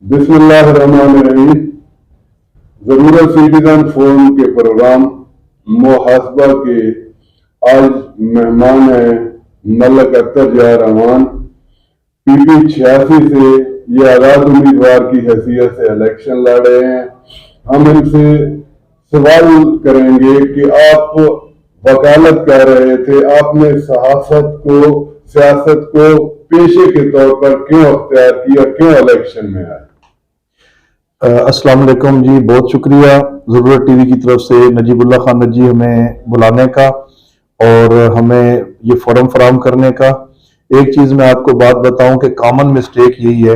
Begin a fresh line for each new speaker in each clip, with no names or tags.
बिस्मिल्लाहिर्रहमानिर्रहीम। ज़रूरत citizen forum के प्रोग्राम मुहासबा के आज मेहमान हैं मलक अख्तर या रहमान। पीपी 86 से ये आज़ाद उम्मीदवार की हैसियत से इलेक्शन लड़ रहे हैं। हम इनसे सवाल करेंगे कि आप वकालत कर रहे थे, आपने सियासत को पेशे के तौर पर क्यों अख्तियार किया, क्यों इलेक्शन में आए?
अस्सलाम वालेकुम जी, बहुत शुक्रिया ज़रूरत टीवी की तरफ से नजीबुल्लाह खान नजी हमें बुलाने का और हमें ये फोरम फराहम करने का। एक चीज़ मैं आपको बात बताऊं कि कॉमन मिस्टेक यही है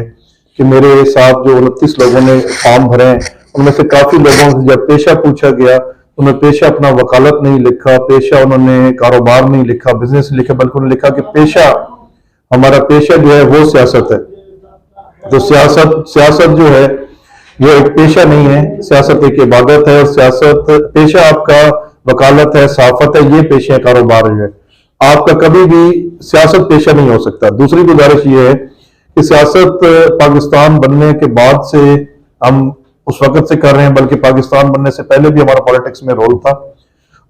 कि मेरे साथ जो 29 लोगों ने फॉर्म भरे हैं उनमें से काफ़ी लोगों से जब पेशा पूछा गया उन्होंने पेशा अपना वकालत नहीं लिखा, पेशा उन्होंने कारोबार नहीं लिखा, बिजनेस लिखा, बल्कि उन्होंने लिखा कि पेशा हमारा पेशा जो है वो सियासत है। तो सियासत जो है ये एक पेशा नहीं है, सियासत एक इबादत है। और सियासत पेशा आपका वकालत है, सहाफत है, ये पेशे कारोबार है। आपका कभी भी सियासत पेशा नहीं हो सकता। दूसरी गुजारिश ये है कि सियासत पाकिस्तान बनने के बाद से हम उस वक्त से कर रहे हैं, बल्कि पाकिस्तान बनने से पहले भी हमारा पॉलिटिक्स में रोल था।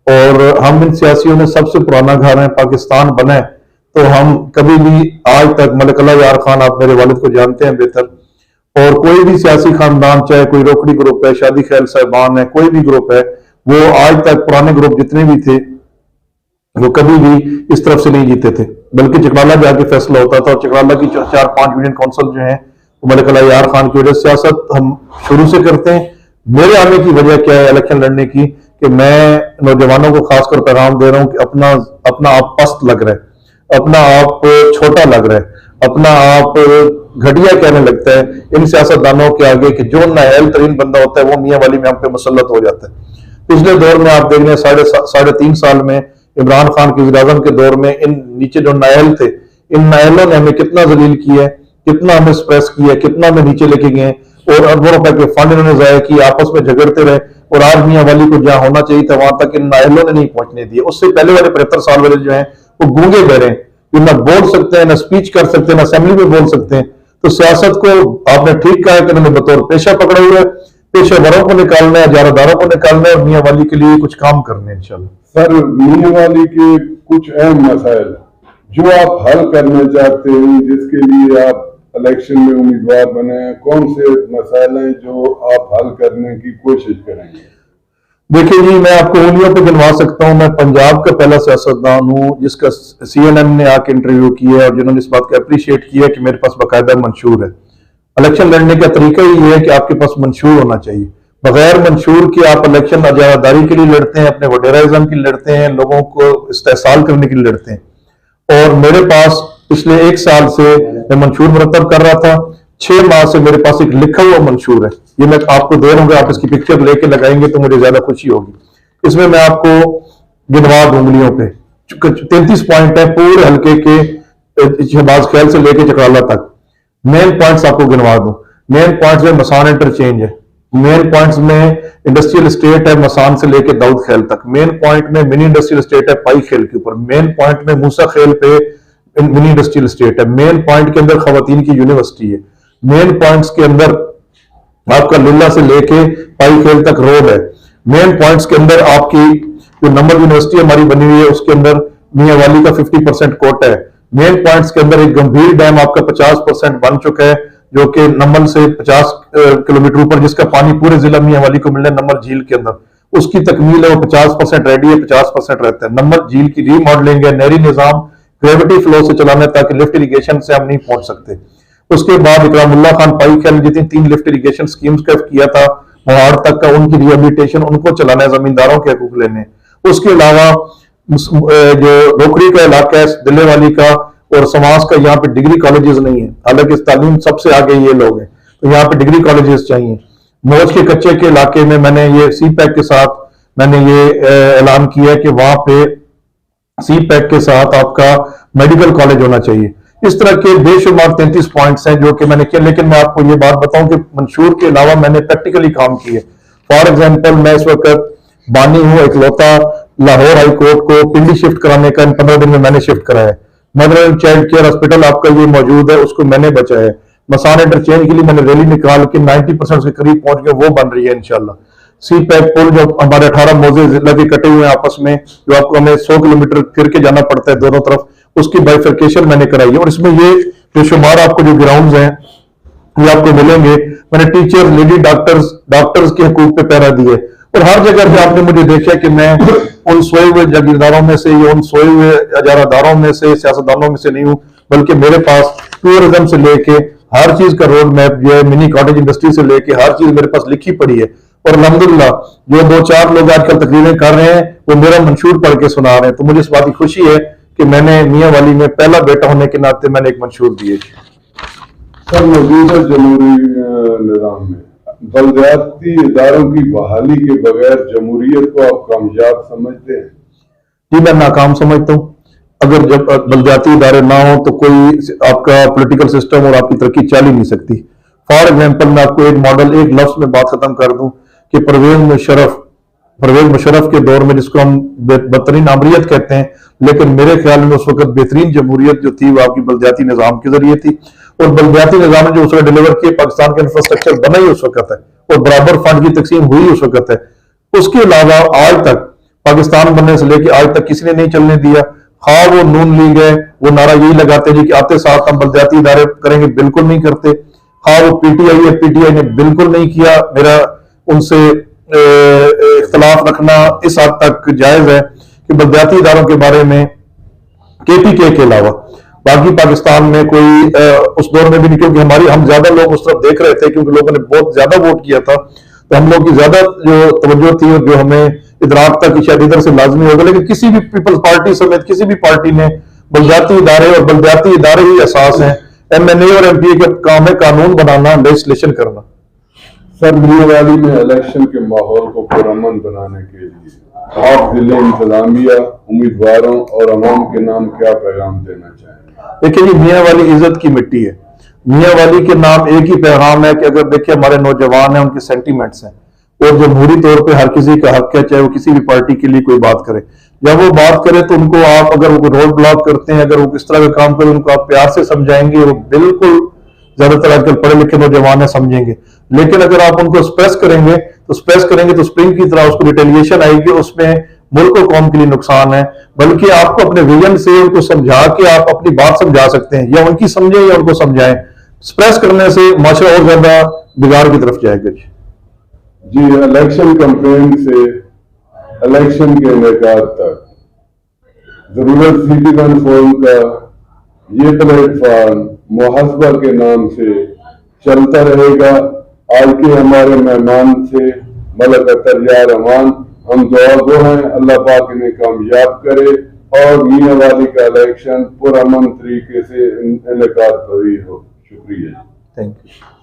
और हम इन सियासियों ने सबसे पुराना घर है, पाकिस्तान बने तो हम कभी भी आज तक मलिक अल्लाह यार खान, आप मेरे वालिद को जानते हैं बेहतर, और कोई भी सियासी खानदान, चाहे कोई रोकड़ी ग्रुप है, शादी खैल साहबान है, कोई भी ग्रुप है, वो आज तक पुराने ग्रुप जितने भी थे वो कभी भी इस तरफ से नहीं जीते थे, बल्कि चकराला जाके फैसला होता था। और चकराला की 4-5 यूनियन काउंसिल जो है वो मलिक अल्लाह यार खान की वजह से सियासत हम शुरू से करते हैं। मेरे आने की वजह क्या है इलेक्शन लड़ने की, कि मैं नौजवानों को खासकर पैगाम दे रहा हूं कि अपना आप पस्त लग रहा है, अपना आप छोटा लग रहा है, अपना आप घटिया कहने लगता है इन सियासतदानों के आगे कि जो नाअहल तरीन बंदा होता है वो मियां वाली में हम पे मुसल्लत हो जाता है। पिछले दौर में आप देख रहे हैं, साढ़े 3 साल में इमरान खान के वज़ीर-ए-आज़म के दौर में इन नीचे जो नाअहल थे, इन नाअहलों ने हमें कितना जलील किया है, कितना हमें स्ट्रेस किया है, कितना हमें नीचे लेके गए, और अरबों रुपए के फंड इन्होंने जाया किए, आपस में झगड़ते रहे, और आज मियां वाली को जहां होना चाहिए था वहां तक इन नाअहलों ने नहीं पहुंचने दिए। उससे पहले वाले 75 साल वाले जो है वो गूंगे बहरे हैं, ये ना बोल सकते हैं, ना स्पीच कर सकते हैं, ना असेंबली में बोल सकते हैं। तो सियासत को आपने ठीक कहा है कि उन्होंने बतौर पेशा पकड़ा हुआ है, पेशेवरों को निकालना है, जारादारों को निकालना है और मियां वाली के लिए कुछ काम करने हैं इंशाल्लाह।
सर, मियां वाली के कुछ अहम मसाइल जो आप हल करना चाहते हैं, जिसके लिए आप इलेक्शन में उम्मीदवार बने हैं, कौन से मसाइल हैं जो आप हल करने की कोशिश करेंगे?
देखिए जी, मैं आपको उंगलियों पे गिनवा सकता हूं। मैं पंजाब का पहला सियासतदान हूं जिसका CNN ने आके इंटरव्यू किया है और जिन्होंने इस बात को अप्रिशिएट किया कि मेरे पास बाकायदा मंशूर है। इलेक्शन लड़ने का तरीका ही है कि आपके पास मंशूर होना चाहिए। बगैर मंशूर के आप इलेक्शन अजादारी के लिए लड़ते हैं, अपने वडेराइज्म के लिए लड़ते हैं, लोगों को इस्तेहसाल करने के लिए लड़ते हैं। और मेरे पास पिछले 1 साल से मैं मंशूर मुरतब कर रहा था। 6 माह से मेरे पास एक लिखा हुआ मंशूर है, ये मैं आपको दे रहा हूँ, आप इसकी पिक्चर लेके लगाएंगे तो मुझे ज्यादा खुशी होगी। इसमें मैं आपको गिनवा दूं उंगलियों पे 33 पॉइंट है पूरे हल्के के, शहबाज खैल से लेके चकराला तक। मेन पॉइंट्स आपको गिनवा दूं। मेन पॉइंट्स में मसान इंटरचेंज है, मेन पॉइंट्स में इंडस्ट्रियल स्टेट है मसान से लेके दाऊद खेल तक, मेन पॉइंट में मिनी इंडस्ट्रियल स्टेट है पाई खेल के ऊपर, मेन पॉइंट में मूसा खेल पे मिनी इंडस्ट्रियल स्टेट है, मेन पॉइंट के अंदर खवातीन की यूनिवर्सिटी है, मेन पॉइंट्स के अंदर आपका लुल्ला से लेके पाई खेल तक रोड है, मेन पॉइंट्स के अंदर आपकी जो नंबर यूनिवर्सिटी हमारी बनी हुई है उसके अंदर मियां वाली का 50% कोटा है, मेन पॉइंट्स के अंदर एक गंभीर डैम आपका 50% बन चुका है जो कि नंबल से 50 किलोमीटर ऊपर, जिसका पानी पूरे जिला मियां वाली को मिलना है नंबल झील के अंदर, उसकी तकमील है, वो 50% रेडी है, 50% रहता है। नंबल झील की रीमॉडलिंग है, नहरी निजाम ग्रेविटी फ्लो से चलाने ताकि लिफ्ट इरिगेशन से हम नहीं पहुंच सकते। उसके बाद इकरामुल्लाह खान पाई खेल जितनी 3 लिफ्ट इरिगेशन स्कीम्स का किया था मोहाड़ तक का, उनकी रिहेबिलिटेशन, उनको चलाना है, जमींदारों के हकूक लेने। उसके अलावा जो रोकड़ी का इलाका है दिल्ली वाली का और समाज का, यहाँ पे डिग्री कॉलेजेस नहीं है, हालांकि इस तालीम सबसे आगे ये लोग हैं, तो यहाँ पे डिग्री कॉलेजेस चाहिए। मौज के कच्चे के इलाके में मैंने ये CPAC के साथ मैंने ये ऐलान किया कि वहां पे CPAC के साथ आपका मेडिकल कॉलेज होना चाहिए। इस तरह के बेशुमार 33 पॉइंट्स हैं जो कि मैंने किया, लेकिन मैं आपको ये बात बताऊं कि मंशूर के अलावा मैंने प्रैक्टिकली काम किए। फॉर एग्जाम्पल, मैं इस वक्त बानी हूं इकलौता लाहौर हाई कोर्ट को पिंडी शिफ्ट कराने का, इन 15 दिन में मैंने शिफ्ट कराया है। Mother and child care hospital आपका ये मौजूद है, उसको मैंने बचाया है। मसान इंटरचेंज के लिए मैंने रैली निकाल के 90% के करीब पहुंच गए, वो बन रही है इंशाल्लाह। सी पैक पुल जो हमारे 18 मौजे जिला के कटे हुए हैं आपस में, जो आपको हमें 100 किलोमीटर फिर के जाना पड़ता है दोनों तरफ, उसकी बाइफर्केशन मैंने कराई है। और इसमें ये जो शुमार आपको जो ग्राउंड हैं ये आपको मिलेंगे। मैंने टीचर, लेडी डॉक्टर्स के हकूक पे पहरा दिए। और हर जगह पे आपने मुझे देखा कि मैं उन सोए हुए जागीरदारों में से या उन सोए हुए इजारादारों में से, सियासतदानों में से नहीं हूं, बल्कि मेरे पास टूरिज्म से लेके हर चीज का रोड मैप जो है, मिनी कॉटेज इंडस्ट्री से लेके हर चीज मेरे पास लिखी पड़ी है। और अल्हम्दुलिल्लाह जो 2-4 लोग आजकल तकरीरें कर रहे हैं वो मेरा मंशूर पढ़ के सुना रहे हैं। तो मुझे इस बात की खुशी है कि मैंने मियां वाली में पहला बेटा होने के नाते मैंने एक मंशूर दिए।
सर, मौजूदा जमहूरी निज़ाम में बलदियाती इदारों की बहाली के बगैर जमहूरियत को आप कामयाब समझते हैं?
जी, मैं नाकाम समझता हूँ। अगर जब बलदियाती इदारे ना हो तो कोई आपका पॉलिटिकल सिस्टम और आपकी तरक्की चल ही नहीं सकती। फॉर एग्जाम्पल मैं आपको एक मॉडल, एक लफ्ज में बात खत्म कर दूं कि परवेज मुशर्रफ के दौर में, जिसको हम बदतरीन आमरीत कहते हैं, लेकिन मेरे ख्याल में उस वक्त बेहतरीन जमहूरियत जो थी वो आपकी बलदियाती निज़ाम के जरिए थी। और बलदियाती निज़ाम ने जो उस वक्त डिलीवर किए, पाकिस्तान का इंफ्रास्ट्रक्चर बना ही उस वक्त है और बराबर फंड की तकसीम हुई उस वक्त है। उसके अलावा आज तक पाकिस्तान बनने से लेकर आज तक किसी ने नहीं चलने दिया। हाँ, वो नून लीग है, वो नारा यही लगाते जी कि आते साथ हम बलदियाती इदारे करेंगे, बिल्कुल नहीं करते। हाँ, वो पीटीआई है, पीटीआई ने बिल्कुल नहीं किया। मेरा उनसे इख्तलाफ रखना इस हद तक जायज है कि बलदियाती इदारों के बारे में केपीके के अलावा बाकी पाकिस्तान में कोई उस दौर में भी नहीं, क्योंकि हम ज्यादा लोग उस तरफ देख रहे थे, क्योंकि लोगों ने बहुत ज्यादा वोट किया था, तो हम लोग की ज्यादा जो तवज्जो थी और जो हमें इदराक था कि शायद इधर से लाजमी होगा। लेकिन किसी भी पीपल्स पार्टी समेत किसी भी पार्टी ने बलदियाती इदारे और बलदियाती इदारे ही एहसास है। एमएनए और एमपीए का काम है कानून बनाना, लेजिस्लेशन करना।
सर, मियाँवाली में इलेक्शन के माहौल को पुरअमन बनाने के लिए आप जिले इंतजामिया, उम्मीदवारों और अवाम के नाम क्या पैगाम देना चाहेंगे?
देखिए जी, मियाँवाली इज्जत की मिट्टी है। मियाँवाली के नाम एक ही पैगाम है कि अगर देखिए हमारे नौजवान हैं, उनके सेंटीमेंट्स हैं और जमहूरी तौर पे हर किसी का हक है, चाहे वो किसी भी पार्टी के लिए कोई बात करे। जब वो बात करे तो उनको आप अगर वो रोड ब्लॉक करते हैं, अगर वो किस तरह का काम करे, उनको आप प्यार से समझाएंगे, वो बिल्कुल ज्यादातर आजकल पढ़े लिखे नौजवान है, समझेंगे। लेकिन अगर आप उनको स्प्रेस करेंगे तो स्प्रिंग की तरह उसको रिटेलिएशन आएगी, उसमें मुल्क और कौम के लिए नुकसान है। बल्कि आपको अपने विजन से उनको समझा के आप अपनी बात समझा सकते हैं, या उनकी समझें या उनको समझाएं। स्प्रेस करने से माशरा और ज्यादा बिगाड़ की तरफ जाएगा।
जी, इलेक्शन कैंपेन से इलेक्शन के इनेकाद तक जरूरत सिटीजन फोरम का ये प्लेटफॉर्म मुहासबा के नाम से चलता रहेगा। आज के हमारे मेहमान थे मलक अत्तर अमान। हम दुआ गो हैं अल्लाह पाक इन्हें कामयाब करे और मियाँवाली का इलेक्शन पुरअमन तरीके से इनेकाद पजीर हो। शुक्रिया।
Thank you.